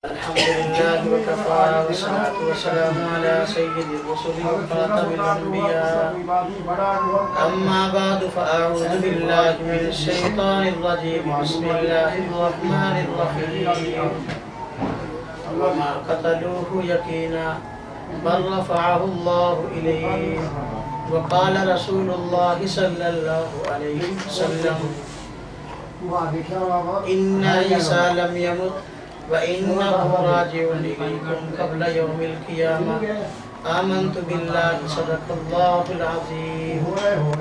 الحمد لله وكفى والصلاة والسلام على سيد الرسل وخاتم الأنبياء أما بعد فأعوذ بالله من الشيطان الرجيم بسم الله الرحمن الرحيم وما قتلوه يقينا بل رفعه الله إليه وقال رسول الله صلى الله عليه وسلم إن عيسى لم يمت وَإِنَّهُ رَاجِعٌ إِلَيْكُمْ قَبْلَ يَوْمِ الْقِيَامَةِ آمَنْتُ بِاللَّهِ صَدَقَ اللَّهُ الْعَظِيمُ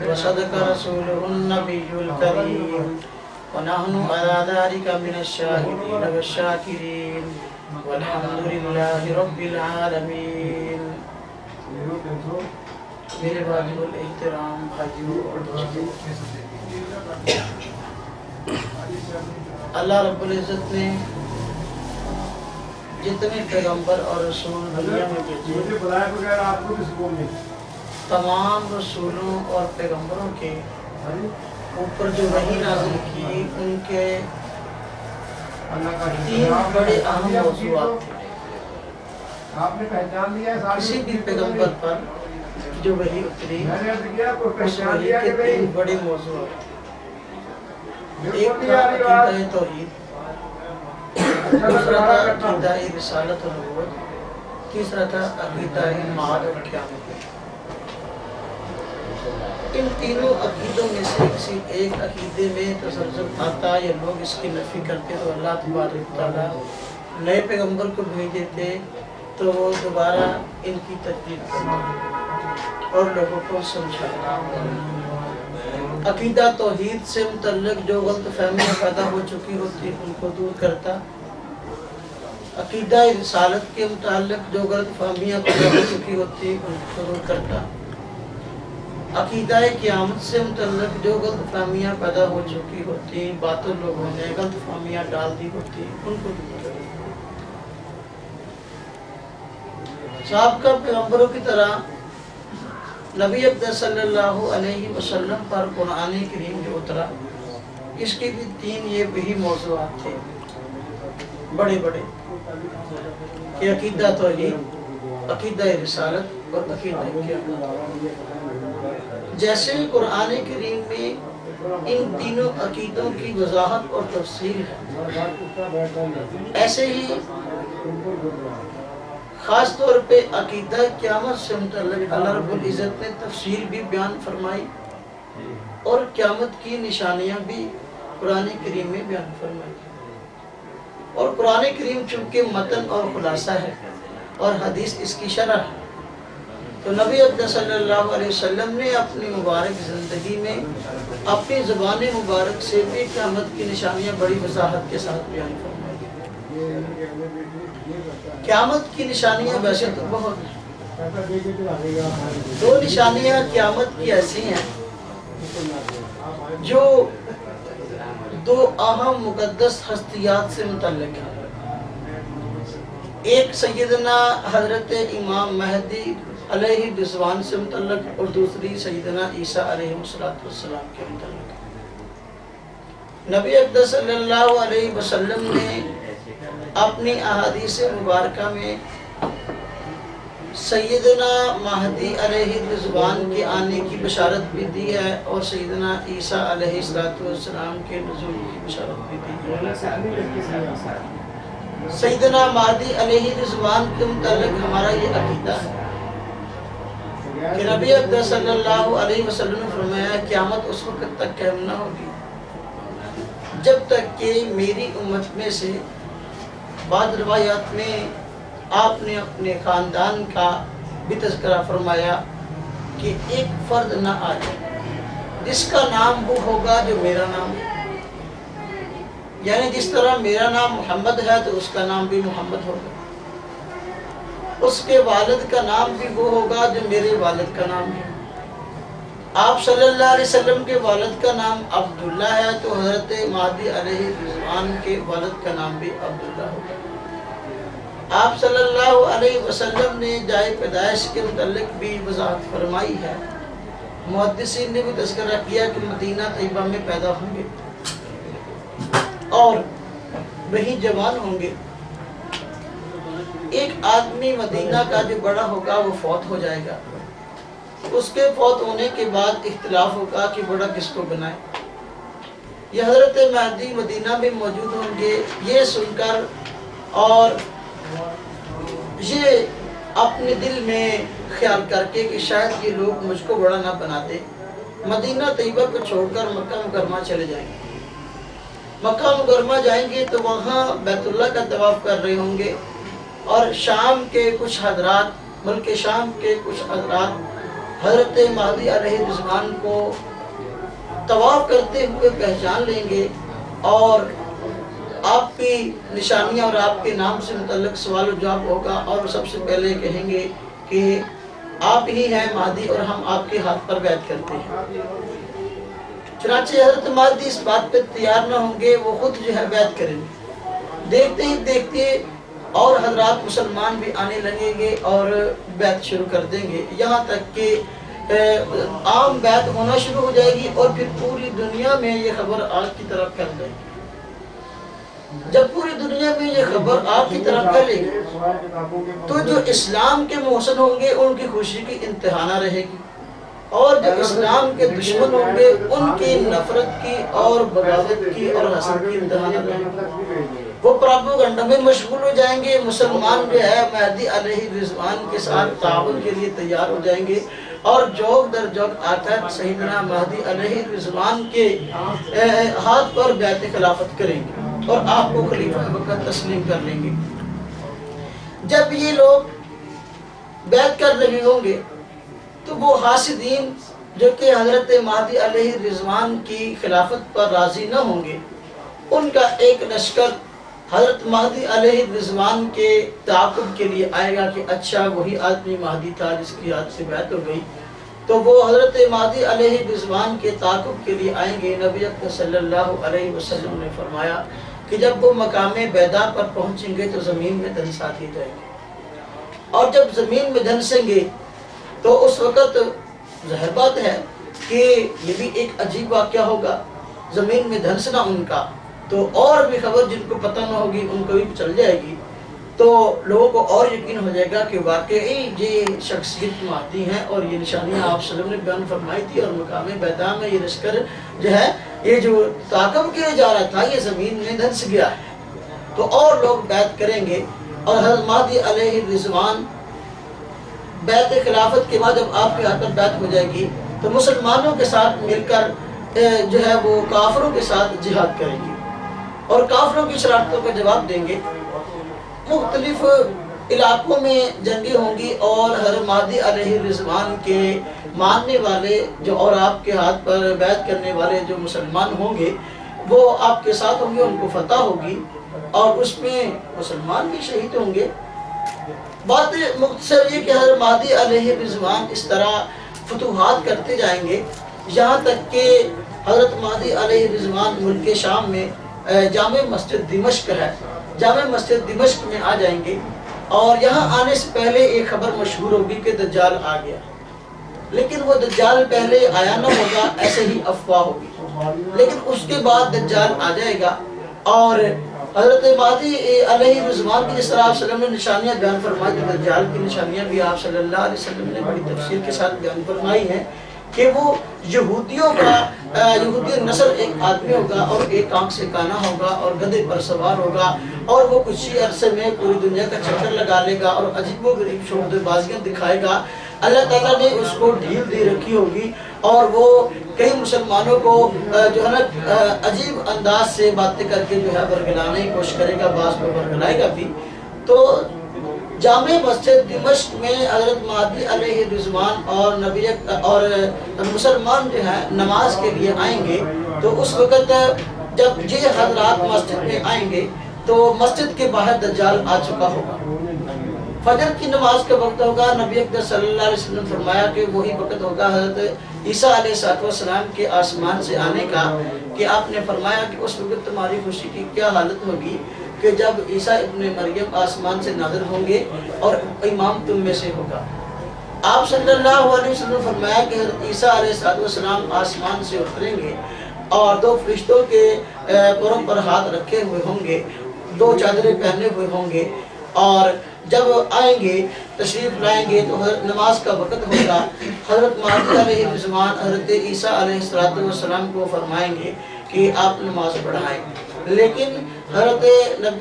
وَصَدَقَ رَسُولُهُ النَّبِيُّ الْكَرِيمُ وَنَحْنُ عَلَى ذَلِكَ مِنَ الشَّاهِدِينَ وَالشَّاكِرِينَ وَالْحَمْدُ لِلَّهِ رَبِّ الْعَالَمِينَ۔ میرے واجب الاحترام بھائیوں اور دوستوں، اللہ رب العزت نے جتنے پیغمبر اور رسول دنیا میں بھیجے، تمام رسولوں اور پیغمبروں کے اوپر جو وحی نازل کی، ان کے تین بڑے اہم موضوعات تھے۔ کسی بھی پیغمبر پر جو وحی اتری، اس وحی کے تین بڑے موضوعات تھے۔ ایک تھا عقیدہ توحید، دوسرا تھا عقیدہ رسالت و نبوت، تیسرا تھا عقیدہ معاد اور قیامت۔ ان تینوں عقیدوں میں سے کسی ایک عقیدے میں تزلزل آتا یا لوگ اس کی نفی کرتے تو اللہ تبارک تعالیٰ نئے پیغمبر کو بھیج دیتے تو وہ دوبارہ ان کی تجدید کرتے اور لوگوں کو سمجھاتا۔ عقیدہ توحید سے متعلق جو غلط فہمیاں پیدا ہو چکی ہوتی ان کو دور کرتا، عقیدہ رسالت کے متعلق جو غلط فہمیاں پیدا ہو چکی ہوتی ان کو دور کرتا، عقیدہ قیامت سے متعلق جو غلط فہمیاں پیدا ہو چکی ہوتی، باطل لوگوں نے غلط فہمیاں ڈال دی ہوتی، ان کو دور کرتا۔ سابقہ پیغمبروں کی طرح نبی اقدس صلی اللہ علیہ وسلم پر قرآن کریم جو اترا، اس کے بھی تین یہ وہی موضوعات تھے بڑے بڑے، کہ عقیدہ توحید، عقیدہ رسالت اور عقیدہ قیامت۔ جیسے قرآن کریم میں ان تینوں عقیدوں کی وضاحت اور تفصیل ہے، ایسے ہی خاص طور پہ عقیدہ قیامت سے متعلق اللہ رب العزت نے تفصیل بھی بیان فرمائی اور قیامت کی نشانیاں بھی قرآن کریم میں بیان فرمائی۔ اور قرآن کریم چونکہ متن اور خلاصہ ہے اور حدیث اس کی شرح ہے، تو نبی اقدس صلی اللہ علیہ وسلم نے اپنی مبارک زندگی میں اپنی زبان مبارک سے بھی قیامت کی نشانیاں بڑی وضاحت کے ساتھ بیان فرمائی۔ قیامت کی نشانیاں ویسے تو بہت ہیں، دو نشانیاں قیامت کی ایسی ہیں جو دو اہم مقدس ہستیات سے متعلق ہیں۔ ایک سیدنا حضرت امام مہدی علیہ الرضوان سے متعلق اور دوسری سیدنا عیسیٰ علیہ السلام کے متعلق۔ نبی اقدس صلی اللہ علیہ وسلم نے اپنی احادیث مبارکہ میں سیدنا مہدی علیہ الرضوان کے آنے کی بشارت بھی دی ہے اور سیدنا عیسیٰ علیہ السلام کے نزول کی بشارت بھی دی ہے۔ سیدنا مہدی علیہ الرضوان کے متعلق ہمارا یہ عقیدہ ہے کہ نبی اقدس صلی اللہ علیہ وسلم نے فرمایا قیامت اس وقت تک قائم نہ ہوگی جب تک کہ میری امت میں سے، بعض روایات میں آپ نے اپنے خاندان کا بھی تذکرہ فرمایا کہ ایک فرد نہ آئے جس کا نام وہ ہوگا جو میرا نام ہے، یعنی جس طرح میرا نام محمد ہے تو اس کا نام بھی محمد ہوگا، اس کے والد کا نام بھی وہ ہوگا جو میرے والد کا نام ہے۔ آپ صلی اللہ علیہ وسلم کے والد کا نام عبداللہ ہے تو حضرت مہدی علیہ الرضوان کے والد کا نام بھی عبداللہ ہوگا۔ آپ صلی اللہ علیہ وسلم نے جائے پیدائش کے متعلق بھی وضاحت فرمائی ہے۔ محدثین نے بھی تذکرہ کیا کہ مدینہ طیبہ میں پیدا ہوں گے اور وہی جوان ہوں گے ایک آدمی مدینہ کا جو بڑا ہوگا وہ فوت ہو جائے گا، اس کے فوت ہونے کے بعد اختلاف ہوگا کہ بڑا کس کو بنائے۔ یہ حضرت مہدی مدینہ میں موجود ہوں گے، یہ سن کر اور یہ اپنے دل میں خیال کر کے کہ شاید یہ لوگ مجھ کو بڑا نہ بنا دے، مدینہ طیبہ کو چھوڑ کر مکہ مکرمہ چلے جائیں گے۔ مکہ مکرمہ جائیں گے تو وہاں بیت اللہ کا طواف کر رہے ہوں گے، اور شام کے کچھ حضرات، ملک شام کے کچھ حضرات حضرت مہدی علیہ الرضوان کو طواف کرتے ہوئے پہچان لیں گے، اور آپ کی نشانیاں اور آپ کے نام سے متعلق سوال و جواب ہوگا، اور وہ سب سے پہلے کہیں گے کہ آپ ہی ہیں مہدی اور ہم آپ کے ہاتھ پر بیعت کرتے ہیں۔ چنانچہ حضرت مہدی اس بات پہ تیار نہ ہوں گے، وہ خود جو ہے بیعت کریں گے۔ دیکھتے ہی دیکھتے اور حضرات مسلمان بھی آنے لگیں گے اور بیعت شروع کر دیں گے، یہاں تک کہ عام بیعت ہونا شروع ہو جائے گی، اور پھر پوری دنیا میں یہ خبر آگ کی طرف پھیل جائے گی۔ جب پوری دنیا میں یہ خبر آگ کی طرف پھیلے گی تو جو اسلام کے محسن ہوں گے ان کی خوشی کی انتہا نہ رہے گی، اور جو اسلام کے دشمن ہوں گے ان کی نفرت کی اور بغاوت کی اور حسد کی انتہا نہ رہے گی۔ وہ پراپوگنڈا میں مشغول ہو جائیں گے، مسلمان جو ہے مہدی علیہ الرضوان کے ساتھ تعاون کے لیے تیار ہو جائیں گے، اور جوک در جوک آ کر سیدنا مہدی علیہ الرضوان کے ہاتھ پر بیعت خلافت کریں گے اور آپ کو خلیفہ وقت تسلیم کر لیں گے۔ جب یہ لوگ بیعت کر رہے ہوں گے تو وہ حاسدین جو کہ حضرت مہدی علیہ الرضوان کی خلافت پر راضی نہ ہوں گے، ان کا ایک لشکر حضرت مہدی علیہ الرضوان کے تعاقب کے لیے آئے گا کہ اچھا وہی آدمی مہدی تھا جس کی یاد سے بیعت ہو گئی، تو وہ حضرت مہدی علیہ الرضوان کے تعاقب کے لیے آئیں گے۔ نبی اکرم صلی اللہ علیہ وسلم نے فرمایا کہ جب وہ مقام بیدا پر پہنچیں گے تو زمین میں دھنسا دیے جائیں گے، اور جب زمین میں دھنسیں گے تو اس وقت ظاہر بات ہے کہ یہ بھی ایک عجیب واقعہ ہوگا، زمین میں دھنسنا ان کا، تو اور بھی خبر جن کو پتہ نہ ہوگی ان کو بھی چل جائے گی، تو لوگوں کو اور یقین ہو جائے گا کہ واقعی یہ شخصیت مہدی ہیں، اور یہ نشانیاں آپ صلی اللہ علیہ وسلم نے بیان فرمائی تھی، اور مقام بیدا میں یہ لشکر جو ہے یہ جو تعاقب کیا جا رہا تھا یہ زمین میں دھنس گیا ہے، تو اور لوگ بیعت کریں گے۔ اور حضرت مہدی علیہ الرضوان بیعت خلافت کے بعد جب آپ کے ہاتھ پر بیعت ہو جائے گی تو مسلمانوں کے ساتھ مل کر جو ہے وہ کافروں کے ساتھ جہاد کریں گے، اور کافروں کی شرارتوں کا جواب دیں گے۔ مختلف علاقوں میں جنگیں ہوں گی، اور حضرت مہدی علیہ الرضوان کے ماننے والے جو اور آپ کے ہاتھ پر بیعت کرنے والے جو مسلمان ہوں گے وہ آپ کے ساتھ ہوں گے، ان کو فتح ہوگی، اور اس میں مسلمان بھی شہید ہوں گے۔ بات مختصر یہ کہ حضرت مہدی علیہ الرضوان اس طرح فتوحات کرتے جائیں گے، یہاں تک کہ حضرت مہدی علیہ الرضوان ملک شام میں جامع مسجد دمشق ہے، جامع مسجد دمشق میں آ جائیں گے، اور یہاں آنے سے پہلے ایک خبر مشہور ہوگی کہ دجال آ گیا، لیکن وہ دجال پہلے آیا نہ ہوگا، ایسے ہی افواہ ہوگی، لیکن اس کے بعد دجال آ جائے گا۔ اور حضرت مہدی علیہ الرضوان کی جس طرح آپ صلی اللہ علیہ وسلم نے نشانیاں بیان فرمائی، دجال کی نشانیاں بھی آپ صلی اللہ علیہ وسلم نے بڑی تفصیل کے ساتھ بیان فرمائی ہیں کہ وہ یہودیوں کا یہودی نسل ایک آدمی ہوگا، اور ایک آنکھ سے کانا ہوگا، اور گدھے پر سوار ہوگا، اور وہ کچھ ہی عرصے میں پوری دنیا کا چکر لگا لے گا، اور عجیب و غریب شعبدے بازیاں دکھائے گا۔ اللہ تعالیٰ نے اس کو ڈھیل دے رکھی ہوگی، اور وہ کئی مسلمانوں کو جو ہے نا عجیب انداز سے باتیں کر کے جو ہے برگلانے کی کوشش کرے گا، بعض کو برگلائے گا بھی۔ تو جامع مسجد دمشق میں حضرت مہدی علیہ الرضوان اور مسلمان جو ہے نماز کے لیے آئیں گے، تو اس وقت جب یہ حضرات مسجد میں آئیں گے تو مسجد کے باہر دجال آ چکا ہوگا، فجر کی نماز کا وقت ہوگا۔ نبی اکرم صلی اللہ علیہ وسلم نے فرمایا کہ وہی وقت ہوگا حضرت عیسیٰ علیہ السلام کے آسمان سے آنے کا، کہ آپ نے فرمایا کہ اس وقت تمہاری خوشی کی کیا حالت ہوگی کہ جب عیسیٰ ابن مریم آسمان سے نازل ہوں گے اور امام تم میں سے ہوگا۔ آپ صلی اللہ علیہ وسلم نے فرمایا کہ حضرت عیسیٰ علیہ السلام آسمان سے اتریں گے، اور دو فرشتوں کے پروں پر ہاتھ رکھے ہوئے ہوں گے، دو چادریں پہنے ہوئے ہوں گے، اور جب آئیں گے تشریف لائیں گے تو نماز کا وقت ہوگا، حضرت مہدی علیہ الرضوان حضرت عیسیٰ علیہ السلام کو فرمائیں گے کہ آپ نماز پڑھائیں، لیکن حضرت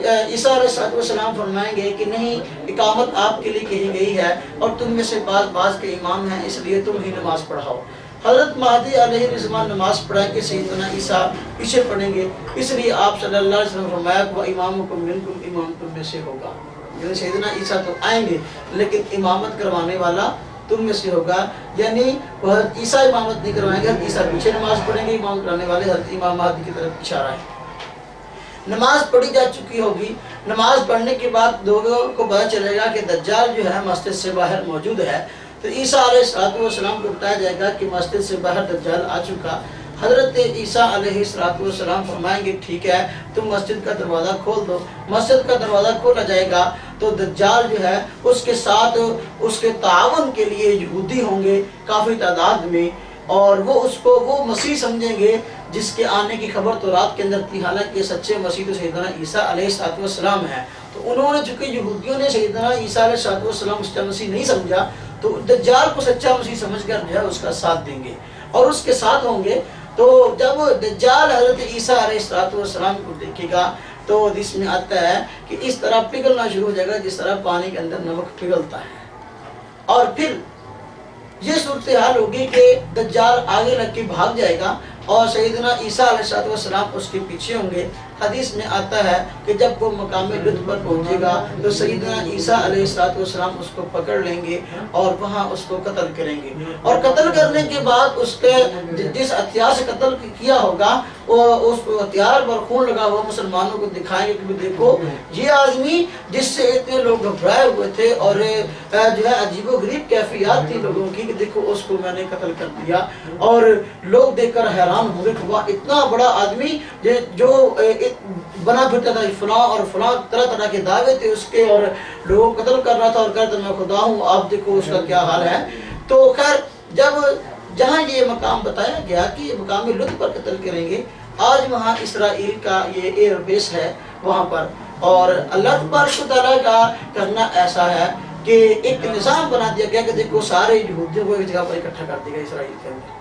عیسیٰ علیہ السلام فرمائیں گے کہ نہیں، اقامت آپ کے لیے کہی گئی ہے اور تم میں سے بعض کے امام ہیں، اس لیے تم ہی نماز پڑھاؤ۔ حضرت مہدی علیہ الرضوان نماز پڑھائیں کہ سیدنا عیسیٰ پیچھے پڑھیں گے، اس لیے آپ صلی اللہ علیہ وسلم فرمایا کہ وَإِمَامُكُم مِّنكُمْ، امام تم میں سے ہوگا، یعنی سیدنا عیسیٰ تو آئیں گے لیکن امامت کروانے والا تم میں سے ہوگا، یعنی وہ حضرت عیسیٰ امامت نہیں کروائیں گے، حضرت عیسیٰ پیچھے نماز پڑھیں گے، امام کرانے والے حضرت امام مہدی کی طرف اشارہ ہے۔ نماز پڑھی جا چکی ہوگی، نماز پڑھنے کے بعد لوگوں کو پتہ چلے گا کہ دجال جو ہے مسجد سے باہر موجود ہے، تو عیسیٰ علیہ السلام کو بتایا جائے گا کہ مسجد سے باہر دجال آ چکا۔ حضرت عیسیٰ علیہ السلام فرمائیں گے ٹھیک ہے، تم مسجد کا دروازہ کھول دو۔ مسجد کا دروازہ کھولا جائے گا تو دجال جو ہے اس کے ساتھ اس کے تعاون کے لیے یہودی ہوں گے کافی تعداد میں، اور وہ مسیح سمجھیں گے جس کے آنے کی خبر تورات کے اندر تھی، حالانکہ سچے مسیح تو سیدنا عیسیٰ علیہ السلام ہے۔ تو انہوں نے، چونکہ یہودیوں نے سیدنا عیسیٰ علیہ السلام سچا مسیح نہیں سمجھا، تو دجال کو سچا مسیح سمجھ کر جو ہے اس کا ساتھ دیں گے اور اس کے ساتھ ہوں گے۔ تو جب دجال حضرت عیسیٰ علیہ السلام کو دیکھے گا تو حدیث میں آتا ہے کہ اس طرح پگھلنا شروع ہو جائے گا جس طرح پانی کے اندر نمک پگھلتا ہے، اور پھر یہ صورتحال ہوگی کہ دجال آگے لگ کے بھاگ جائے گا اور سیدنا عیسیٰ علیہ السلام اس کے پیچھے ہوں گے۔ حدیث میں آتا ہے کہ جب وہ مقام لطف پر پہنچے گا تو سیدنا عیسیٰ علیہ السلام اس کو پکڑ لیں گے اور وہاں اس کو قتل کریں گے، اور قتل کرنے کے بعد اس کے جس ہتھیار سے قتل کیا ہوگا وہ اس ہتھیار پر خون لگا ہوا مسلمانوں کو دکھائیں گے کہ دیکھو یہ آدمی جس سے اتنے لوگ گھبرائے ہوئے تھے اور جو ہے عجیب و غریب کیفیات تھی لوگوں کی، کہ دیکھو اس کو میں نے قتل کر دیا، اور لوگ دیکھ کر حیران ہوں گے کہ وہ اتنا بڑا آدمی جو بنا پھرتا تھا فلاں اور فلاں طرح طرح کے دعوے تھے اس کے، اور لوگوں کو قتل کر رہا تھا اور کہتا میں خدا ہوں، آپ دیکھو اس کا کیا حال ہے۔ تو خیر جب جہاں یہ مقام بتایا گیا کہ یہ مقام لطف پر قتل کریں گے، آج وہاں اسرائیل کا یہ ایئر بیس ہے وہاں پر، اور اللہ تبارک و تعالیٰ کا کرنا ایسا ہے کہ ایک نظام بنا دیا گیا کہ دیکھو سارے یہودیوں کو ایک جگہ پر اکٹھا کر دیا گیا اسرائیل کے اندر۔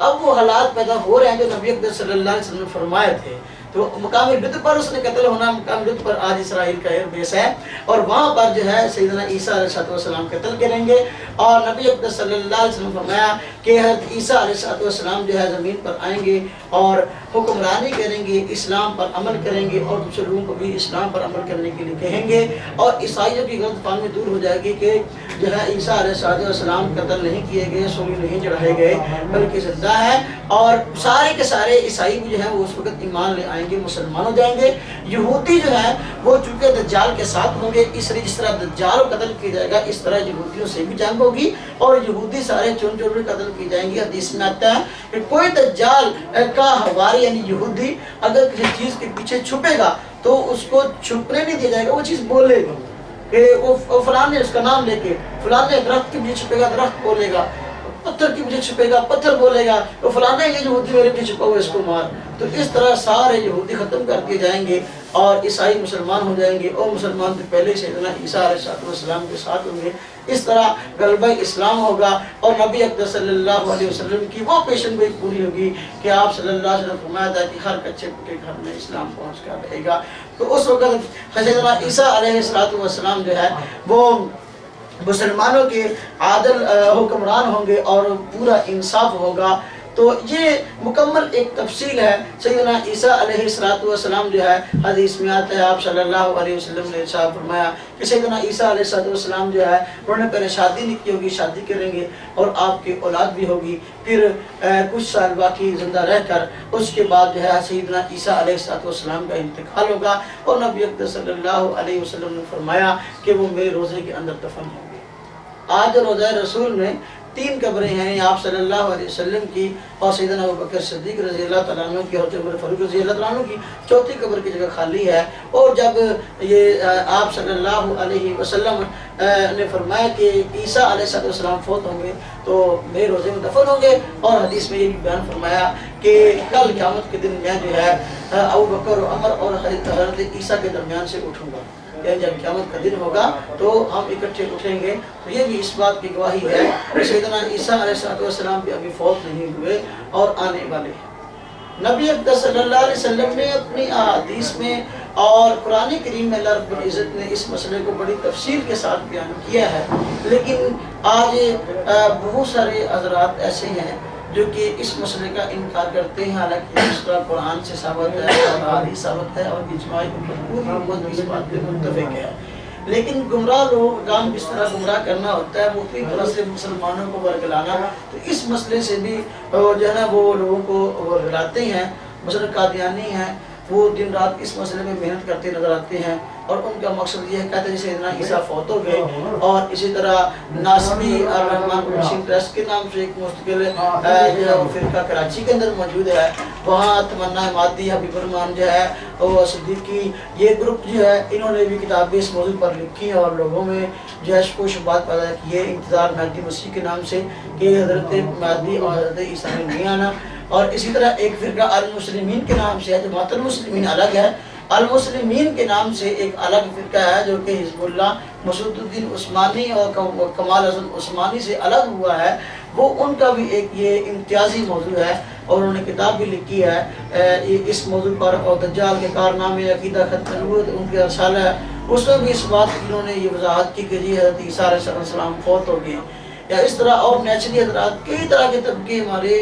اب وہ حالات پیدا ہو رہے ہیں جو نبی اکرم صلی اللہ علیہ وسلم نے فرمائے تھے، تو مقام لطف پر اس نے قتل ہونا، مقام لطف پر آج اسرائیل کا ایئر بیس ہے، اور وہاں پر جو ہے سیدنا عیسیٰ علیہ السلام قتل کریں گے، اور نبی اکرم صلی اللہ علیہ وسلم فرمایا کہ حضرت عیسیٰ علیہ السلام جو ہے زمین پر آئیں گے اور حکمرانی کریں گے، اسلام پر عمل کریں گے، اور دوسرے لوگوں کو بھی اسلام پر عمل کرنے کے لیے کہیں گے، اور عیسائیوں کی غلط فہمی دور ہو جائے گی کہ جو ہے عیسیٰ علیہ السلام قتل نہیں کیے گئے، سولی نہیں چڑھائے گئے، بلکہ زندہ ہے، اور سارے کے سارے عیسائی جو ہیں وہ اس وقت ایمان لے آئیں گے، مسلمان ہو جائیں گے۔ یہودی جو ہیں وہ چونکہ دجال کے ساتھ ہوں گے، اس لیے جس طرح دجال قتل کیا جائے گا اس طرح یہودیوں سے بھی جنگ ہوگی، اور یہودی سارے چن چن کر قتل کی جائیں گے۔ حدیث میں آتا ہے کہ کوئی دجال کا حواری یعنی یہودی اگر کسی چیز کے پیچھے چھپے گا تو اس کو چھپنے نہیں دیا جائے گا، وہ چیز بولے گا کہ وہ فلاں نے اس کا نام لے کے، فلاں نے درخت کے پیچھے چھپے گا درخت بولے گا، پتھر کے پیچھے چھپے گا پتھر بولے گا، تو فلاں یہ یہودی میرے پیچھے چھپا ہوا اس کو مار۔ تو اس طرح سارے یہودی ختم کر دیے جائیں گے اور عیسائی مسلمان ہو جائیں گے، اور مسلمان تو پہلے ہی سیدنا عیسیٰ علیہ السلام کے ساتھ ہوں گے۔ اس طرح غلبہ اسلام ہوگا، اور نبی اکرم صلی اللہ علیہ وسلم کی وہ پیشن گوئی پوری ہوگی کہ آپ صلی اللہ علیہ وسلم فرمایا تھا کہ ہر کچے پکے گھر میں اسلام پہنچ کر رہے گا۔ تو اس وقت سیدنا عیسیٰ علیہ السلام جو ہے وہ مسلمانوں کے عادل حکمران ہوں گے اور پورا انصاف ہوگا۔ تو یہ مکمل ایک تفصیل ہے۔ سیدنا عیسیٰ علیہ السلام جو ہے حدیث میں آتا ہے، آپ صلی اللہ علیہ وسلم نے ارشاد فرمایا کہ سیدنا عیسیٰ علیہ السلام جو ہے انہوں نے پہلے شادی نہیں کی ہوگی، شادی کریں گے اور آپ کی اولاد بھی ہوگی، پھر کچھ سال باقی زندہ رہ کر اس کے بعد جو ہے سیدنا عیسیٰ علیہ السلام کا انتقال ہوگا، اور نبی اکرم صلی اللہ علیہ وسلم نے فرمایا کہ وہ میرے روزے کے اندر دفن ہوں گے۔ آج روضہ رسول میں 3 قبریں ہیں، آپ صلی اللہ علیہ وسلم کی، اور سیدنا ابوبکر صدیق رضی اللہ تعالیٰ عنہ کی، اور عمر فاروق رضی اللہ تعالیٰ عنہ کی 4تھی قبر کی جگہ خالی ہے۔ اور جب یہ آپ صلی اللہ علیہ وسلم نے فرمایا کہ عیسیٰ علیہ السلام فوت ہوں گے تو میرے روزے میں دفن ہوں گے، اور حدیث میں یہ بھی بیان فرمایا کہ کل قیامت کے دن میں جو ہے ابوبکر و عمر اور حضرت عیسیٰ کے درمیان سے اٹھوں گا۔ کہ جب قیامت کا دن ہوگا تو ہم اکٹھے اٹھیں گے. تو یہ بھی اس بات کی گواہی ہے کہ سیدنا عیسیٰ علیہ السلام بھی ابھی فوت نہیں ہوئے اور آنے والے ہیں. نبی اقدس صلی اللہ علیہ وسلم نے اپنی احادیث میں اور قرآن کریم میں اللہ رب العزت نے اس مسئلے کو بڑی تفصیل کے ساتھ بیان کیا ہے. لیکن آج بہت سارے حضرات ایسے ہیں جو کہ اس مسئلے کا انکار کرتے ہیں، حالانکہ اس طرح قرآن سے ثابت ہے اور حدیث ثابت ہے اور اجماع پوری امت اس بات پہ متفق ہے. لیکن گمراہ لوگوں کا کام کس طرح گمراہ کرنا ہوتا ہے، مختلف طرح سے مسلمانوں کو ورگلانا. تو اس مسئلے سے بھی جو ہے نا وہ لوگوں کو ورگلاتے ہیں. مثلا قادیانی ہیں، وہ دن رات اس مسئلے میں محنت کرتے نظر آتے ہیں اور ان کا مقصد یہ ہے، کہتے ہیں جیسے سیدنا عیسیٰ فوت ہو گئے. اور اسی طرح ناصبی الرحمان پبلشنگ ٹرسٹ کے نام سے ایک مستقل جو ہے وہ فرقہ کراچی کے اندر موجود ہے. وہاں تمنا مادی، حبیب الرحمان جو ہے اور صدیقی، یہ گروپ جو ہے انہوں نے بھی کتابیں اس موضوع پر لکھی ہیں اور لوگوں میں جو ہے کوئی شبہات پیدا کیے انتظار مہدی مسیح کے نام سے کہ حضرت مہدی اور حضرت عیسیٰ نے نہیں آنا. اور اسی طرح ایک فرقہ المسلمین کے نام سے ہے، جماعت المسلمین الگ ہے. المسلمین کے نام سے ایک الگ فرقہ ہے جو کہ حزب اللہ مسعود الدین عثمانی اور کمال حسن عثمانی سے الگ ہوا ہے. وہ ان کا بھی ایک یہ امتیازی موضوع ہے اور انہوں نے کتاب بھی لکھی ہے اس موضوع پر، اور دجال کے کارنامے عقیدہ ختم نبوت ان کے رسالہ ہے. اس میں بھی اس بات کی انہوں نے یہ وضاحت کی کہ جی حضرت عیسیٰ علیہ السلام فوت ہو گئے. یا اس طرح اور نیچری حضرات کئی طرح کے طبقے ہمارے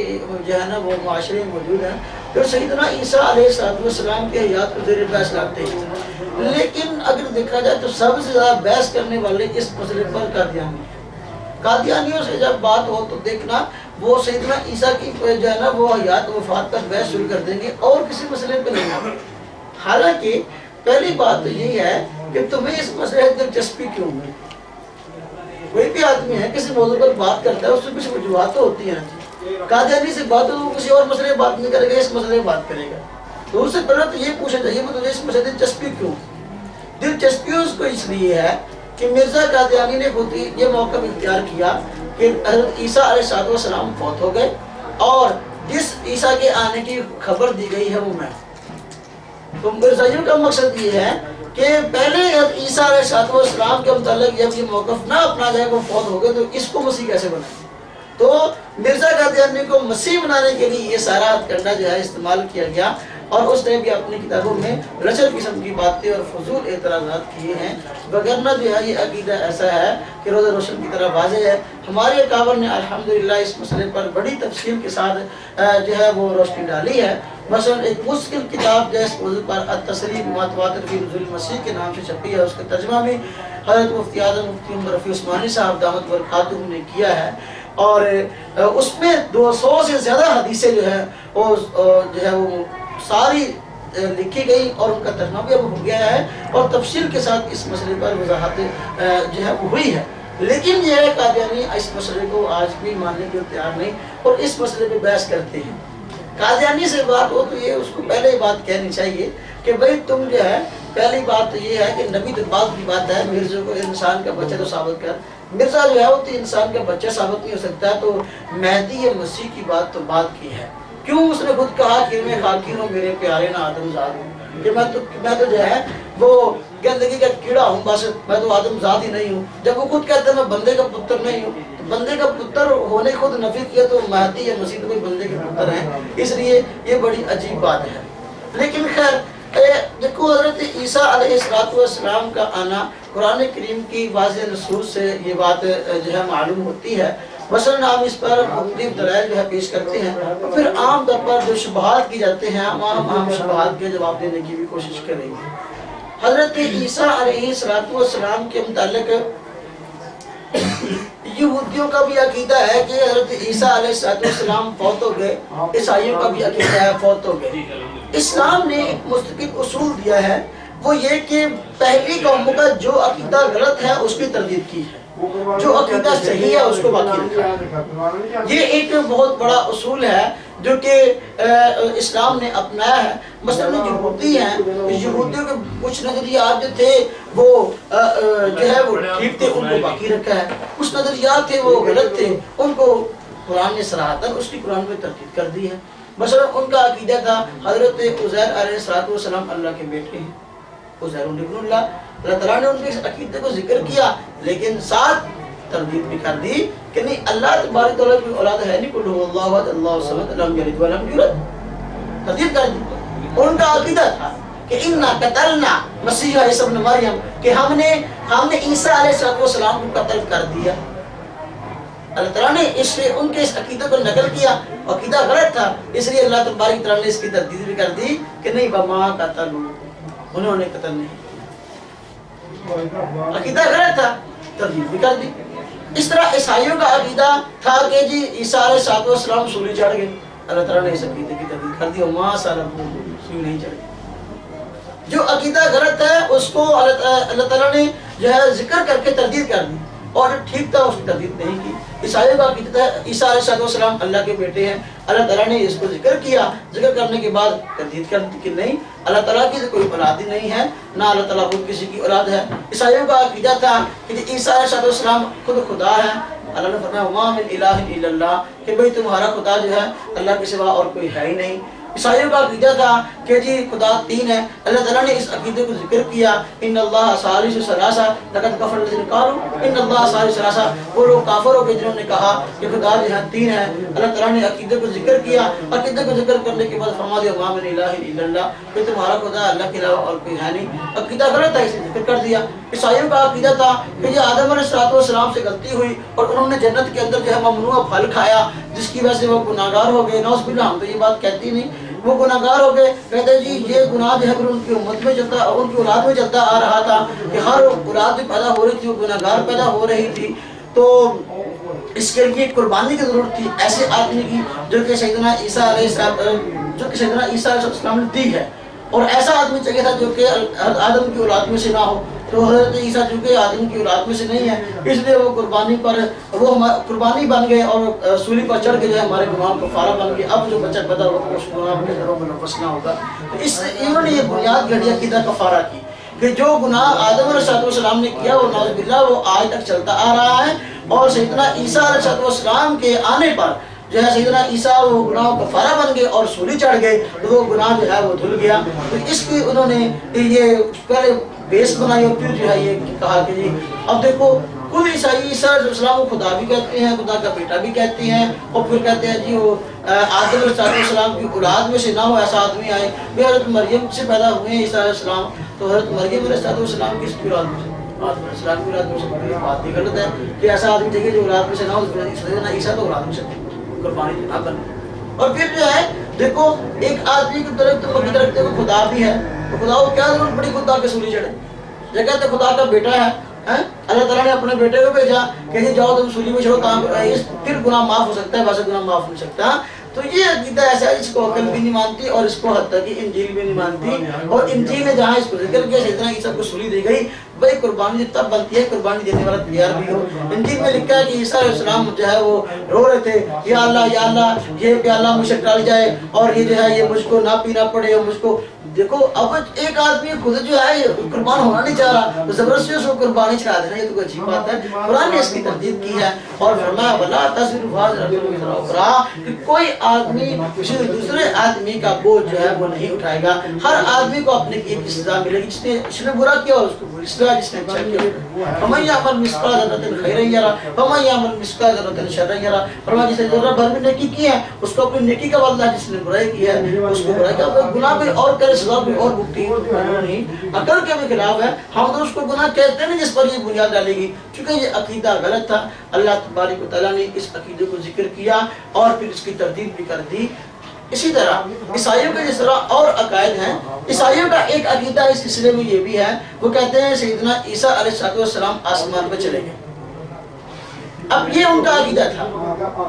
جو ہے نا وہ معاشرے میں موجود ہیں جو سیدنا عیسیٰ علیہ السلام کے حیات کو زیر بحث لاتے ہیں. لیکن اگر دیکھا جائے تو سب سے زیادہ بحث کرنے والے اس مسئلے پر قادیانی ہیں. قادیانیوں سے جب بات ہو تو دیکھنا وہ سیدنا عیسیٰ کی جو ہے نا وہ حیات وفات پر بحث شروع کر دیں گے اور کسی مسئلے پہ نہیں آئیں. حالانکہ پہلی بات تو یہی ہے کہ تمہیں اس مسئلے میں دلچسپی کیوں ہے؟ کوئی بھی آدمی ہے کسی موضوع پر بات کرتا ہے، اس سے کچھ وجوہات تو ہوتی ہیں. قادیانی سے بات ہو کسی اور مسئلے میں بات نہیں کرے گا، اس مسئلے میں بات کرے گا. تو اس سے پہلے تو یہ پوچھنا چاہیے کہ تجھے اس مسئلے میں دلچسپی کیوں؟ دلچسپی اس کو اس لیے ہے کہ مرزا قادیانی نے خود یہ موقع اختیار کیا کہ حضرت عیسیٰ علیہ السلام فوت ہو گئے اور جس عیسیٰ کے آنے کی خبر دی گئی ہے وہ میں. تو مرزائیوں کا مقصد یہ ہے کہ پہلے عیسیٰ علیہ السلام کے متعلق جب یہ موقف نہ اپنا جائے وہ فوت ہو گئے تو اس کو مسیح کیسے بنائیں؟ تو مرزا قادیانی کو مسیح بنانے کے لیے یہ سارا کنڈا جو ہے استعمال کیا گیا اور اس نے بھی اپنی کتابوں میں رچل قسم کی باتیں اور فضول اعتراضات کیے ہیں. وگرنہ جو ہے یہ عقیدہ ایسا ہے کہ روز روشن کی طرح واضح ہے. ہمارے اکابر نے الحمدللہ اس مسئلے پر بڑی تفصیل کے ساتھ جو ہے وہ روشنی ڈالی ہے. مثلا ایک مشکل کتاب جو ہے اس موضوع پر التسریح بما تواتر فی نزول المسیح کے نام سے چھپی ہے، اس کا ترجمہ میں حضرت مفتی اعظم مفتی عمر رفیع عثمانی صاحب دامت برکاتہ نے کیا ہے. اور اس میں 200 سے زیادہ حدیثیں جو ہے وہ ساری لکھی گئی اور ان کا ترجمہ بھی اب ہو گیا ہے اور تفصیل کے ساتھ اس مسئلے پر وضاحت جو ہے وہ ہوئی ہے. لیکن یہ قادیانی اس مسئلے کو آج بھی ماننے کے تیار نہیں اور اس مسئلے پہ بحث کرتے ہیں. قادیانی سے بات ہو تو یہ اس کو پہلے ہی بات کہنی چاہیے کہ بھئی تم جو ہے پہلی بات تو یہ ہے کہ نبی تو بعد کی بات ہے، مرزا کو انسان کا بچہ تو ثابت کر. مرزا جو ہے وہ تو انسان کا بچہ ثابت نہیں ہو سکتا. تو مہدی یا مسیح کی بات تو بعد کی ہے. کیوں؟ اس نے خود کہا کہ میں خاکین ہوں، میرے پیارے نہ آدم زاد ہوں، کہ میں تو جو ہے وہ گندگی کا کیڑا ہوں، بس میں تو آدم زاد ہی نہیں ہوں. جب وہ خود کہتا ہے میں بندے کا پتر نہیں ہوں، تو بندے کا پتر ہونے خود نفی کیا تو مہدی یا مسیح تو کوئی بندے کے پتر ہیں. اس لیے یہ بڑی عجیب بات ہے. لیکن خیر دیکھو حضرت عیسیٰ علیہ السلام کا آنا قرآن کریم کی واضح نصوص سے یہ بات جو ہے معلوم ہوتی ہے. مثلا ہم اس پر مختلف دلائل جو ہے پیش کرتے ہیں تو پھر عام طور پر جو شبہات کی جاتے ہیں ہم شبہات کے جواب دینے کی بھی کوشش کریں گے. حضرت عیسیٰ علیہ السلام کے متعلق یہودیوں کا بھی عقیدہ ہے کہ حضرت عیسیٰ علیہ السلام فوت ہو گئے، عیسائیوں کا بھی عقیدہ ہے فوت ہو گئے. اسلام نے ایک مستقل اصول دیا ہے، وہ یہ کہ پہلی قوموں کا جو عقیدہ غلط ہے اس کی تردید کی ہے، جو عقیدہ صحیح ہے اس کو باقی رکھا ہے. یہ ایک بہت بڑا اصول ہے جو کہ اسلام نے اپنایا ہے. مثلا یہودی ہیں، یہودیوں کے کچھ نظریات جو تھے وہ جو ہے وہ ٹھیک تھے، ان کو باقی رکھا ہے. کچھ نظریات تھے وہ غلط تھے، ان کو قرآن نے صراحتاً اس کی قرآن میں تردید کر دی ہے. مثلا ان کا عقیدہ تھا حضرت عزیر علیہ السلام اللہ کے بیٹے ہیں، عزیر ابن اللہ. اللہ تعالیٰ نے ان کے اس عقیدے کو ذکر کیا لیکن ساتھ تردید بھی کر دی کہ نہیں اللہ تبارک تعالیٰ کی اولاد ہے نہیں، قل هو اللہ احد اللہ الصمد لم یلد ولم یولد، تردید کر دی۔ ان کا عقیدہ تھا کہ انا قتلنا مسیح عیسی ابن مریم، کہ ہم نے عیسیٰ علیہ السلام کو قتل کر دیا۔ اللہ تعالیٰ نے ان کے اس عقیدے کو نقل کیا، عقیدہ غلط تھا، اس لیے اللہ تبارک تعالیٰ نے اس کی تردید بھی کر دی کہ نہیں وما قتلوا، انہوں نے قتل نہیں، عقیدہ غلط تھا، تردید بھی کر دی۔ اس طرح عیسائیوں کا عقیدہ تھا کہ جی عیسیٰ علیہ السلام سولی چڑھ گئے، اللہ تعالیٰ نے اس عقیدے کی تردید کر دی، وما صلبوہ، سولی نہیں چڑھ گئے۔ جو عقیدہ غلط ہے اس کو اللہ تعالیٰ نے جو ہے ذکر کر کے تردید کر دی، اور جو ٹھیک تھا اس کی تردید نہیں کی۔ عیسائیوں کا عقیدہ ہے عیسیٰ علیہ السلام اللہ کے بیٹے ہیں، اللہ تعالیٰ نے اس کو ذکر کیا، ذکر کرنے کے بعد تردید کر دی کہ نہیں اللہ تعالیٰ کی تو کوئی اولاد ہی نہیں ہے، نہ اللہ تعالیٰ خود کسی کی اولاد ہے۔ عیسائیوں کا عقیدہ تھا کہ عیسیٰ علیہ السلام خود خدا ہے، اللہ نے فرمایا وما من الہ الا اللہ، کہ بھئی تمہارا خدا جو ہے اللہ کے سوا اور کوئی ہے ہی نہیں۔ عیسائیوں کا عقیدہ تھا کہ جی خدا تین ہے، اللہ تعالیٰ نے اس عقیدے کو ذکر کیا ان اللہ ثالث ثلاثہ لقد کفر الذین قالوا ان اللہ ثالث ثلاثہ، وہ لوگ کافر ہو گئے جنہوں نے کہا کہ خدا جو ہے تین ہے۔ اللہ تعالیٰ نے عقیدے کو ذکر کیا، عقیدے کو ذکر کرنے کے بعد فرما دیا وما من الہ الا اللہ، کہ تمہارا خدا اللہ کے علاوہ اور کوئی ہے نہیں۔ عقیدہ غلط تھا، اسے ذکر کر دیا۔ عیسائیوں کا عقیدہ تھا کہ یہ آدم علیہ السلام سے غلطی ہوئی اور انہوں نے جنت کے اندر جو ہے ممنوع پھل کھایا جس کی وجہ سے وہ گناہگار ہو گئے۔ نعوذ باللہ، ہم تو یہ بات کہتی نہیں، وہ گناہگار ہو گئے۔ کہتے ہیں جی یہ گناہ جو ہے ان کی امت میں چلتا، ان کی اولاد میں چلتا آ رہا تھا کہ ہر اولاد جو پیدا ہو رہی تھی وہ گناہگار پیدا ہو رہی تھی، تو اس کے لیے قربانی کی ضرورت تھی ایسے آدمی کی جو کہ سیدنا عیسیٰ علیہ السلام نے دی ہے، اور ایسا آدمی چاہیے تھا جو کہ آدم کی اولاد میں سے نہ ہو۔ تو حضرت عیسیٰ چونکہ آدم کی اولاد میں سے نہیں ہے، اس لیے وہ قربانی بن گئے اور سولی پر چڑھ کے جو ہے ہمارے گناہوں کو کفارہ بن گئے۔ اب جو بچہ پیدا ہوگا اس گناہ کے گھروں میں نفس نہ ہوگا۔ تو اس انہوں نے یہ بنیاد گھڑی عقیدہ کفارہ کی کہ جو گناہ آدم علیہ السلام نے کیا وہ نعوذ باللہ وہ آج تک چلتا آ رہا ہے، اور سیدنا عیسیٰ علیہ السلام کے آنے پر جو ہے سیدنا عیسیٰ وہ گناہ کفارہ بن گئے اور سولی چڑھ گئے، تو وہ گناہ جو ہے وہ دھل گیا۔ تو اس کی انہوں نے یہ پہلے بیس بنائی اور پھر جو ہے یہ کہا کہ جی اب دیکھو کل عیسائی عیسیٰ علیہ السلام کو خدا بھی کہتے ہیں، خدا کا بیٹا بھی کہتے ہیں، اور پھر کہتے ہیں جی وہ آدم علیہ السلام کی اولاد میں سے نہ ہو ایسا آدمی آئے، بھی حضرت مریم سے پیدا ہوئے ہیں عیسیٰ علیہ السلام، تو حضرت مریم علیہ السلام کس کی اولاد میں سے؟ آدم علیہ السلام کی اولاد میں سے۔ یہ بات ہی غلط ہے کہ ایسا آدمی چاہیے جو اولاد میں سے نہ ہو، عیسیٰ تو اولاد میں سے قربانی نہ کرنے۔ اور پھر جو ہے دیکھو ایک آدمی کی طرف تو پکی رکھتے ہوئے خدا بھی ہے، تو خدا کو کیا ضرورت پڑی خدا کے سولی چڑھے؟ یہ کہتے خدا کا بیٹا ہے، اللہ تعالیٰ نے اپنے بیٹے کو بھیجا کہ جاؤ تم سولی میں چڑھو، پھر گناہ معاف ہو سکتا ہے، ویسے گناہ معاف نہیں سکتا۔ تو یہ عقیدہ ایسا ہے جس کو عقل بھی نہیں مانتی اور اس کو حتیٰ کہ انجیل بھی نہیں مانتی، اور انجیل نے جہاں اس کو ذکر کیا سیدنا عیسیٰ کو سولی دی گئی، بھائی قربانی تب بنتی ہے قربانی دینے والا تیار بھی ہو۔ انجیل میں لکھا ہے کہ عیسیٰ علیہ السلام جو ہے وہ رو رہے تھے یا اللہ یہ پیالہ مجھ سے ٹل جائے اور یہ جو ہے یہ مجھ کو نہ پینا پڑے، اور مجھ کو دیکھو اب ایک آدمی خود جو ہے قربان ہونا نہیں چاہ رہا تو زبردستی اس کو قربانی چڑھا دینا، یہ تو کوئی عجیب بات ہے۔ قرآن نے اس کی تردید کی ہے اور فرمایا وَلَا تَزِرُ وَازِرَةٌ وِزْرَ أُخْرَىٰ، کہ کوئی آدمی کسی دوسرے آدمی کا بوجھ جو ہے وہ نہیں اٹھائے گا، ہر آدمی کو اپنے کی ایک سزا ملے گی، جس نے برا کیا اس کو بری سزا، جس نے اچھا کیا فَمَن يَعْمَلْ مِثْقَالَ ذَرَّةٍ خَيْرًا يَرَهُ وَمَن يَعْمَلْ مِثْقَالَ ذَرَّةٍ شَرًّا يَرَهُ۔ فرمایا جس نے ذرہ بھر بھی نیکی کی ہے اس کو اپنی نیکی کا بدلہ، جس نے برائی کی ہے اس کو برائی کا، گناہ بھی اور کرے سزا بھی اور بھگتی، عقل کے بھی خلاف ہے۔ ہم تو اس کو گناہ کہتے ہیں جس پر یہ بنیاد ڈالے گی، چونکہ یہ عقیدہ غلط تھا۔ اللہ تبارک و تعالیٰ نے اس عقیدے کو ذکر کیا اور پھر اس کی تردید بھی کر دی۔ اسی طرح عیسائیوں کے جس طرح اور عقائد ہیں، عیسائیوں کا ایک عقیدہ اس سلسلے میں یہ بھی ہے، وہ کہتے ہیں سیدنا عیسیٰ علیہ السلام آسمان پہ چلے گئے۔ اب یہ ان کا عقیدہ تھا،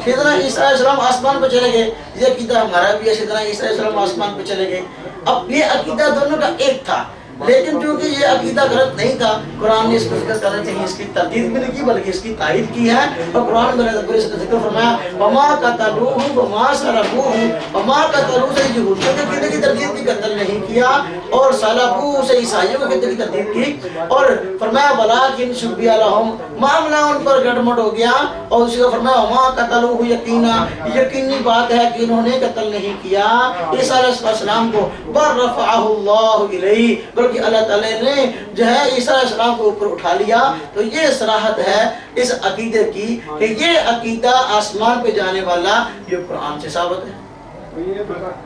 سیدنا عیسیٰ علیہ السلام آسمان پہ چلے گئے، یہ عقیدہ ہمارا بھی ہے، سیدنا عیسیٰ علیہ السلام آسمان پہ چلے گئے۔ اب یہ عقیدہ دونوں کا ایک تھا، لیکن چونکہ یہ عقیدہ غلط نہیں تھا، قرآن نے اس کو ذکر کرنا چاہیے، اس کی تردید بھی نہیں کی بلکہ اس کی تائید کی ہے، اور قرآن میں ذکر فرمایا وما قتلوہ وما صلبوہ، وما قتلوہ سے یہودیوں کے عقیدے کی تردید کی، قتل نہیں کیا، اور صلبوہ سے عیسائیوں کے عقیدے کی تردید کی، اور فرمایا ولکن شبیہ لہم، معاملہ ان پر گڑبڑ ہو گیا، اور اسی کو فرمایا وما قتلوہ یقینا، یقینی بات ہے کہ انہوں نے قتل نہیں کیا عیسیٰ علیہ السلام کو، بل رفعہ اللہ الیہ، بلکہ اللہ تعالیٰ نے جو ہے عیسیٰ علیہ السلام کو اوپر اٹھا لیا. تو یہ صراحت ہے اس عقیدے کی کہ یہ عقیدہ آسمان پہ جانے والا یہ قرآن سے ثابت ہے.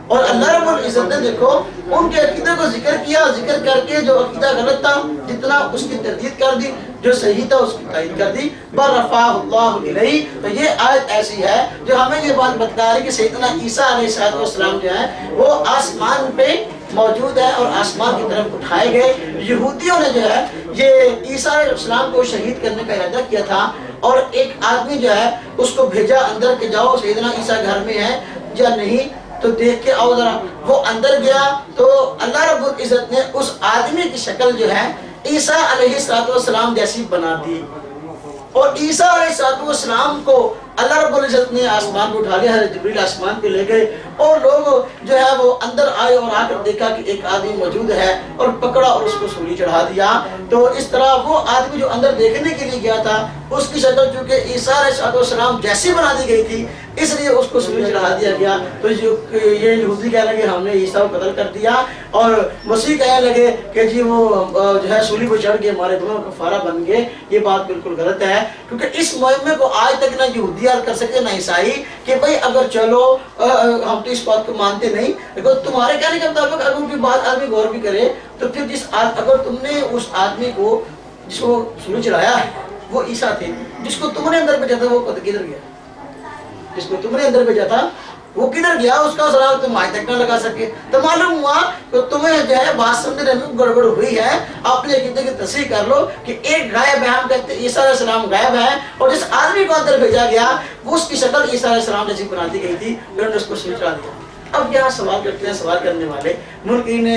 اور اللہ رب العزت نے دیکھو ان کے عقیدے کو ذکر کیا, ذکر کر کے جو عقیدہ غلط تھا جتنا اس کی تردید کر دی, جو صحیح تھا اس کی تائید کر دی. برفعہ اللہ الیہ. تو یہ آیت ایسی ہے جو ہمیں یہ بات بتا رہی کہ سیدنا عیسیٰ علیہ السلام جو ہے وہ آسمان پہ موجود ہے اور آسمان کی طرف اٹھائے گئے. یہودیوں نے جو ہے یہ عیسیٰ علیہ السلام کو شہید کرنے کا ارادہ کیا تھا, اور ایک آدمی جو ہے اس کو بھیجا اندر کہ جاؤ سیدنا عیسیٰ گھر میں ہے یا نہیں تو دیکھ کے آؤ ذرا. وہ اندر گیا تو اللہ رب العزت نے اس آدمی کی شکل جو ہے عیسیٰ علیہ السلام جیسی بنا دی, اور عیسیٰ علیہ السلام کو اللہ رب العزت نے آسمان پہ اٹھا لیا. حضرت جبریل آسمان پہ لے گئے اور لوگ جو ہے وہ اندر آئے اور آ کر دیکھا کہ ایک آدمی موجود ہے اور پکڑا اور اس کو سولی چڑھا دیا. تو اس طرح وہ آدمی جو اندر دیکھنے کے لیے گیا تھا اس کی شکل چونکہ عیسیٰ علیہ السلام جیسی بنا دی گئی تھی اس لیے اس کو سولی چڑھا دیا گیا. تو یہ یہودی کہنے لگے ہم نے عیسیٰ کو قتل کر دیا, اور مسیح کہنے لگے کہ جی وہ جو ہے سولی کو چڑھ کے ہمارے دونوں کفارہ بن گئے. یہ بات بالکل غلط ہے, کیونکہ اس مہمے کو آج تک نہ یہودی حل کر سکتے نہ عیسائی کہ بھئی اگر چلو ہم تو اس بات کو مانتے نہیں, لیکن تمہارے کہنے کے مطابق اگر ان کی بات آدمی غور بھی کرے تو پھر اگر تم نے اس آدمی کو جس کو سولی چڑھایا ہے وہ عیسیٰ تھے, جس کو تم نے اندر بھیجا تھا وہ کدھر گیا, جس کو تم نے اندر بھیجا تھا وہ کدھر گیا, اس کا ذرا تم آج تک نہ لگا سکے. تو معلوم ہوا کہ تمہیں جو ہے بات سمجھنے میں گڑبڑ ہوئی ہے. اپنے عقیدے کی تصحیح کر لو کہ ایک غائب ہے, ہم کہتے ہیں عیسیٰ علیہ السلام غائب ہے, اور جس آدمی کو اندر بھیجا گیا وہ اس کی شکل عیسیٰ علیہ السلام جیسی بنا دی گئی تھی, انہوں نے اس کو سولی چڑھا دیا. اب یہاں سوال کرتے ہیں سوال کرنے والے منکرین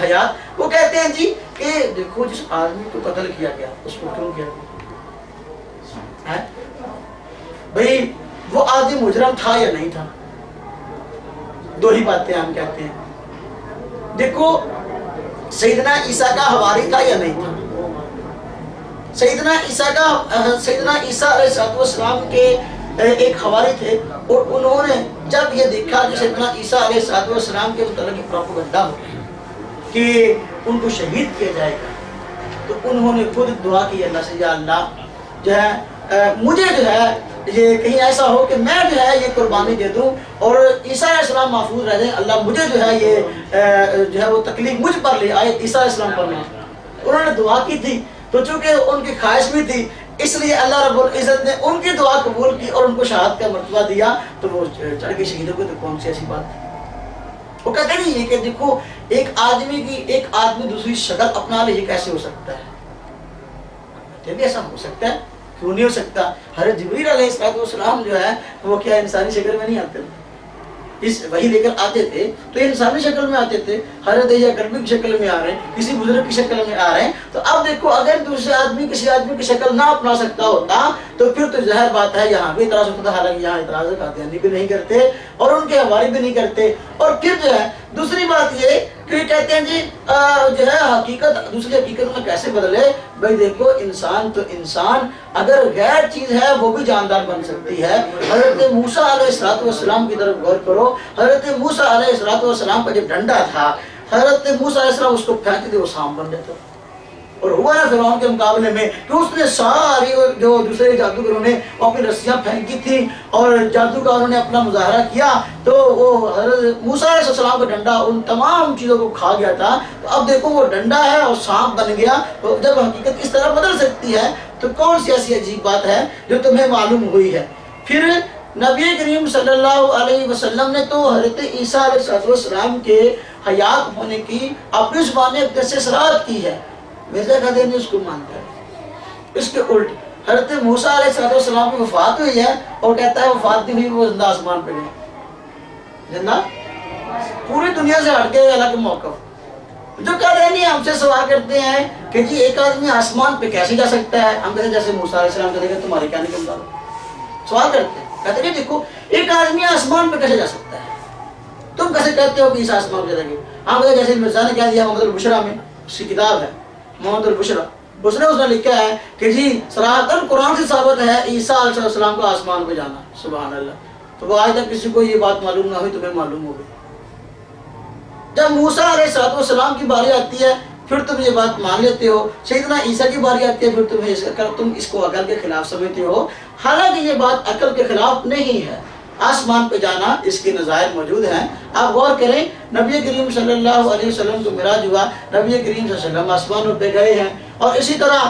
حیات, وہ کہتے ہیں جی کہ دیکھو جس آدمی کو قتل کیا گیا اس کو کیوں کیا گیا, بھئی وہ آدمی مجرم تھا یا نہیں تھا؟ دو ہی باتیں ہم کہتے ہیں. دیکھو سیدنا عیسیٰ کا حواری تھا یا نہیں تھا؟ سیدنا عیسیٰ علیہ السلام کے ایک حواری تھے, اور انہوں نے جب یہ دیکھا کہ سیدنا عیسیٰ علیہ السلام کے متعلق پروپیگنڈا ہو کہ ان کو شہید کیا جائے گا, تو انہوں نے خود دعا کی اللہ سے, یا اللہ جو ہے مجھے جو ہے یہ کہیں ایسا ہو کہ میں جو ہے یہ قربانی دے دوں اور عیسیٰ علیہ السلام محفوظ رہ جائیں, اللہ مجھے جو ہے یہ جو ہے وہ تکلیف مجھ پر لے آئے عیسیٰ علیہ السلام پر نہ. انہوں نے دعا کی تھی, تو چونکہ ان کی خواہش بھی تھی اس لیے اللہ رب العزت نے ان کی دعا قبول کی اور ان کو شہادت کا مرتبہ دیا, تو وہ چڑھ کے شہید ہو گئے. تو کون سی ایسی بات ہے؟ وہ کہتے نہیں ہے کہ دیکھو ایک آدمی دوسری شکل اپنا لے, یہ کیسے ہو سکتا ہے؟ بھی ایسا ہو سکتا ہے, کیوں نہیں ہو سکتا؟ حضرت جبریل علیہ السلام جو ہے وہ کیا انسانی شکل میں نہیں آتے, وہی لے کر آتے تھے تو انسانی شکل میں آتے تھے. حضرت یا کربی کی شکل میں آ رہے ہیں, کسی بزرگ کی شکل میں آ رہے ہیں. تو اب دیکھو اگر دوسرے آدمی کسی آدمی کی شکل نہ اپنا سکتا ہوتا تو پھر تو ظاہر بات ہے یہاں بھی اعتراض ہوتا, حالانکہ یہاں اعتراض قادیانی بھی نہیں کرتے اور ان کے حواری بھی نہیں کرتے. اور پھر جو ہے دوسری بات یہ کہ کہتے ہیں جی جو ہے حقیقت دوسری حقیقت میں کیسے بدلے. بھائی دیکھو انسان تو انسان اگر غیر چیز ہے وہ بھی جاندار بن سکتی ہے. حضرت موسیٰ علیہ السلام کی طرف غور کرو. حضرت موسیٰ علیہ السلام کا جو ڈنڈا تھا, حضرت موسیٰ علیہ السلام اس کو پھینک دے وہ سانپ بن جاتا. اور ہوا نا فرعون کے مقابلے میں کہ اس نے ساری جو دوسرے جادوگروں نے اپنی رسیاں پھینکی تھی اور جادو کا انہوں نے اپنا مظاہرہ کیا, تو وہ حضرت موسیٰ علیہ السلام کا ڈنڈا ان تمام چیزوں کو کھا گیا تھا. تو اب دیکھو وہ ڈنڈا ہے اور سانپ بن گیا. تو جب حقیقت اس طرح بدل سکتی ہے تو کون سی ایسی عجیب بات ہے جو تمہیں معلوم ہوئی ہے؟ پھر نبی کریم صلی اللہ علیہ وسلم نے تو حضرت عیسیٰ علیہ السلام کے حیات ہونے کی اپنی زبان سے صراحت کی ہے. مرزا قادیانی اس کو مانتا ہے. اس کے الٹ حضرت موسیٰ علیہ السلام کی وفات ہوئی ہے اور کہتا ہے وفات نہیں ہوئی, وہ زندہ آسمان پہ گئے, زندہ پوری دنیا سے ہٹ کے الگ موقف. جو قادیانی ہم سے سوال کرتے ہیں کہ جی ایک آدمی آسمان پہ کیسے جا سکتا ہے, ہم کہتے ہیں جیسے موسیٰ علیہ السلام چلے گئے, تمہارے کہنے کے مطابق سوال کرتے ہیں. کہتے ہیں دیکھو ایک آدمی آسمان پہ کیسے جا سکتا ہے, تم کیسے کہتے ہو کہ عیسیٰ آسمان پہ چلے گئے؟ ہم کہتے ہیں جیسے مرزا نے کہہ دیا محمد البشرا میں, اس کی کتاب ہے محمد البشرا, اس نے لکھا ہے کہ جی صراحتاً قرآن سے ثابت ہے عیسیٰ علیہ السلام کو آسمان پہ جانا. سبحان اللہ. تو وہ آج تک کسی کو یہ بات معلوم نہ ہوئی, تمہیں معلوم ہو گئی. جب موسیٰ علیہ السلام کی باری آتی ہے پھر تم یہ بات مان لیتے ہو. سیدنا عیسیٰ کی باری آتی ہے پھر تم اس کو عقل کے خلاف سمجھتے ہو. حالانکہ یہ بات عقل کے خلاف نہیں ہے. آسمان پہ جانا اس کے نظائر موجود ہیں. آپ غور کریں نبی کریم صلی اللہ علیہ وسلم کو معراج ہوا, نبی کریم صلی اللہ علیہ وسلم آسمانوں پہ گئے ہیں. اور اسی طرح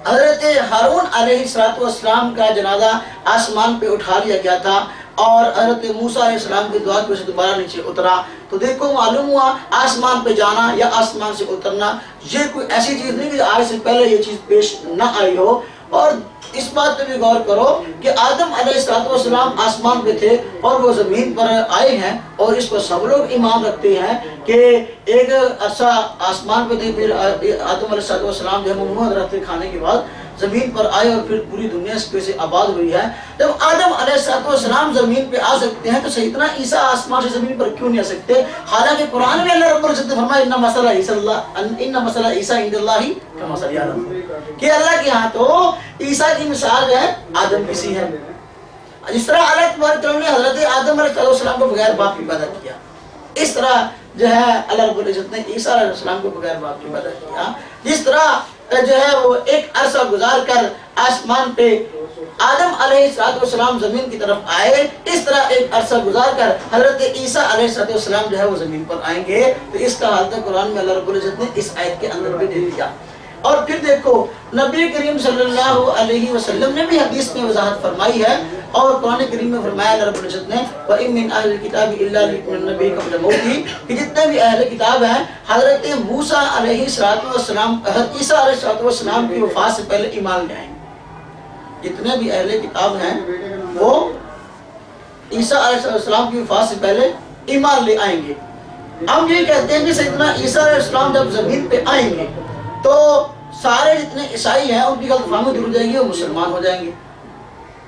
حضرت ہارون علیہ السلام کا جنازہ آسمان پہ اٹھا لیا گیا تھا اور حضرت موسیٰ علیہ السلام کی دعا کی وجہ سے دوبارہ نیچے اترا. تو دیکھو معلوم ہوا آسمان پہ جانا یا آسمان سے اترنا یہ کوئی ایسی چیز نہیں کہ آج سے پہلے یہ چیز پیش نہ آئی ہو. اور اس بات پہ بھی غور کرو کہ آدم علیہ السلام آسمان پہ تھے اور وہ زمین پر آئے ہیں, اور اس پر سب لوگ ایمان رکھتے ہیں کہ ایک عرصہ آسمان پہ تھے, پھر آدم علیہ السلام جو ہے محمد رہتے کھانے کے بعد زمین پر آئے اور پھر پوری دنیا اس پہ سے آباد ہوئی ہے. جب آدم علیہ السلام زمین پہ آ سکتے ہیں تو سیدنا عیسیٰ آسمان سے زمین پر کیوں نہیں آ سکتے؟ حالانکہ قرآن میں اللہ رب العزت نے فرمایا ان مسئلہ عیسیٰ عند اللہ کمثل آدم, کہ اللہ کے ہاں تو عیسیٰ کی مثال ہے آدم کی سی ہے. جس طرح اللہ تبارک تعالیٰ نے حضرت آدم علیہ السلام کو بغیر باپ کے پیدا کیا, اس طرح جو ہے اللہ رب العزت نے عیسیٰ علیہ السلام کو بغیر باپ کے پیدا کیا. جس طرح جو ہے وہ ایک عرصہ گزار کر آسمان پہ آدم علیہ السلام زمین کی طرف آئے, اس طرح ایک عرصہ گزار کر حضرت عیسیٰ علیہ السلام جو ہے وہ زمین پر آئیں گے. تو اس کا حالت قرآن میں اللہ رب العزت نے اس آیت کے اندر بھی دے دیا. اور پھر دیکھو نبی کریم صلی اللہ علیہ وسلم نے بھی حدیث میں وضاحت فرمائی ہے, اور قرآن کریم میں فرمایا اللہ رب العزت نے وَإِن مِّنْ أَهْلِ الْكِتَابِ إِلَّا لِيُؤْمِنَ النَّبِيِّ قَبْلَ مَوْتِهِ, کہ جتنے بھی اہل کتاب ہیں حضرت موسیٰ علیہ السلام حضرت عیسیٰ علیہ السلام کی وفات سے پہلے ایمان لے آئیں گے. جتنے بھی اہل کتاب ہیں وہ عیسیٰ علیہ السلام کی وفات سے پہلے ایمان لے آئیں گے. ہم یہ کہتے ہیں کہ سیدنا عیسیٰ علیہ السلام جب زمین پہ آئیں گے تو سارے جتنے عیسائی ہیں ان کی غلط فہمی دور ہو جائے گی, وہ مسلمان ہو جائیں گے.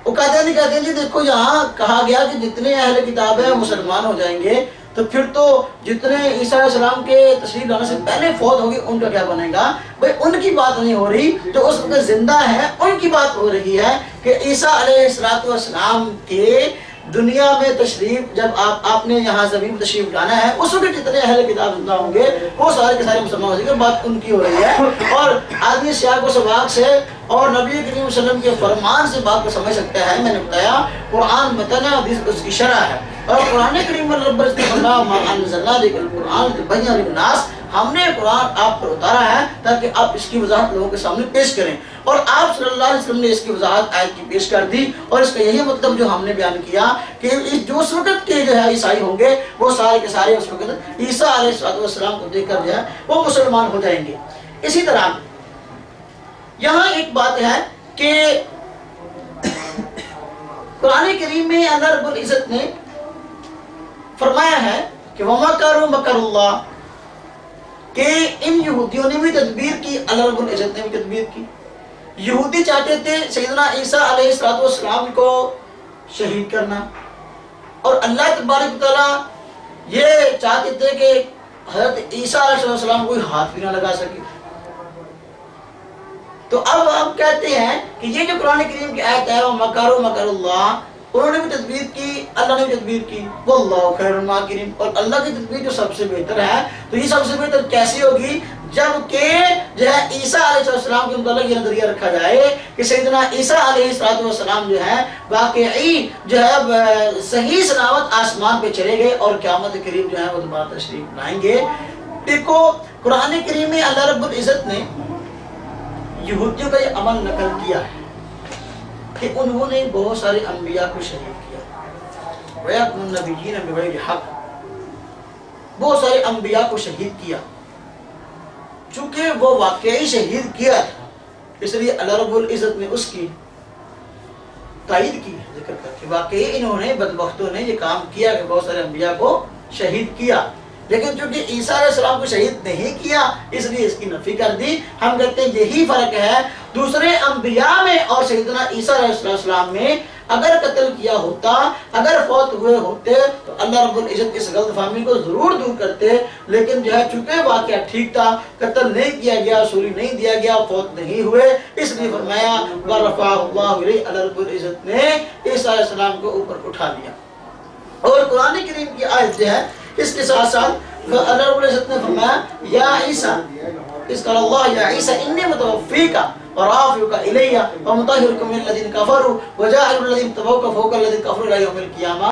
وہ کہتے ہیں جی دیکھو یہاں کہا گیا کہ جتنے اہل کتاب ہیں مسلمان ہو جائیں گے, تو پھر تو جتنے عیسیٰ علیہ السلام کے تشریف لانے سے پہلے فوت ہوگی ان کا کیا بنے گا؟ بھئی ان کی بات نہیں ہو رہی, جو اس وقت زندہ ہیں ان کی بات ہو رہی ہے کہ عیسیٰ علیہ السلام کے دنیا میں تشریف جب آپ نے یہاں زمین میں تشریف لانا ہے اس وقت جتنے اہل کتاب زندہ ہوں گے وہ سارے کے سارے مسلمان ہو جائیں گے. بات ان کی ہو رہی ہے, اور آدمی سیاق و سباق سے اور نبی کریم صلی اللہ علیہ وسلم کے فرمان سے بات کو سمجھ سکتا ہے. میں نے بتایا قرآن متن ہے, حدیث اس کی شرح ہے, اور قرآن کریم میں رب العزت نے فرمایا ما انزلنا الیک القرآن لتبین للناس, ہم نے قرآن آپ پر اتارا ہے تاکہ آپ اس کی وضاحت لوگوں کے سامنے پیش کریں. اور آپ صلی اللہ علیہ وسلم نے اس کی وضاحت آیت کی پیش کر دی, اور اس کا یہی مطلب جو ہم نے بیان کیا کہ جو اس وقت کے جو ہے عیسائی ہوں گے وہ سارے کے سارے اس وقت عیسیٰ علیہ السلام کو دیکھ کر جو ہے وہ مسلمان ہو جائیں گے. اسی طرح یہاں ایک بات ہے کہ قرآن کریم میں اللہ رب العزت نے فرمایا ہے کہ وَمَكَرُوا مَكَرَ اللَّهِ, کہ ان یہودیوں نے بھی تدبیر کی, اللہ رب العزت نے بھی تدبیر کی. یہودی چاہتے تھے سیدنا عیسیٰ علیہ السلام کو شہید کرنا, اور اللہ تبارک تعالیٰ یہ چاہتے تھے کہ حضرت عیسیٰ علیہ السلام کوئی ہاتھ بھی نہ لگا سکے. تو اب ہم کہتے ہیں کہ یہ جو قرآن کریم کی آیت ہے وَمَكَرُوا مَكَرَ اللَّهِ, انہوں نے بھی تدبیر کی, اللہ نے بھی تدبیر کی, وَاللَّهُ خَيْرُ الْمَاكِرِينَ, اور اللہ کی تدبیر جو سب سے بہتر ہے. تو یہ سب سے بہتر کیسی ہوگی؟ جبکہ جو ہے عیسیٰ علیہ السلام کے متعلق یہ نظریہ رکھا جائے کہ سیدنا عیسیٰ علیہ السلام جو ہے واقعی جو ہے صحیح سلامت آسمان پہ چلے گئے اور قیامت قریب جو ہے وہ دوبارہ تشریف لائیں گے. دیکھو قرآن کریم میں اللہ رب العزت نے یہودیوں کا یہ عمل نقل کیا ہے کہ انہوں نے بہت سارے انبیاء کو شہید کیا, وَيَقْتُلُونَ النَّبِيِّينَ بِغَيْرِ حَقٍّ, بہت سارے انبیاء کو شہید کیا. چونکہ وہ واقعی شہید کیا تھا اس لیے اللہ رب العزت نے اس کی تائید کی, ذکر کر کے واقعی انہوں نے بدبختوں نے یہ کام کیا کہ بہت سارے انبیاء کو شہید کیا. لیکن چونکہ عیسیٰ علیہ السلام کو شہید نہیں کیا اس لیے اس کی نفی کر دی. ہم کہتے ہیں یہی فرق ہے دوسرے انبیاء میں اور سیدنا عیسیٰ علیہ السلام میں. اگر قتل کیا ہوتا, اگر فوت ہوئے ہوتے تو اللہ رب العزت اس غلط فہمی کو ضرور دور کرتے, لیکن جو ہے چونکہ واقعہ ٹھیک تھا, قتل نہیں کیا گیا, سولی نہیں دیا گیا, فوت نہیں ہوئے, اس لیے فرمایا وَرَفَعَهُ اللَّهُ إِلَيْهِ, اللہ رب العزت نے عیسیٰ علیہ السلام کو اوپر اٹھا لیا. اور قرآن کریم کی آیت جو ہے اس کے ساتھ ساتھ اللہ رب العزت نے فرمایا یا عیسیٰ اس قال اللہ یا عیسیٰ انی متوفیکا ورافعک الی ومطہرک من الذین کفروا وجاعل الذین تبعوک فوق الذین کفروا الی یوم القیامہ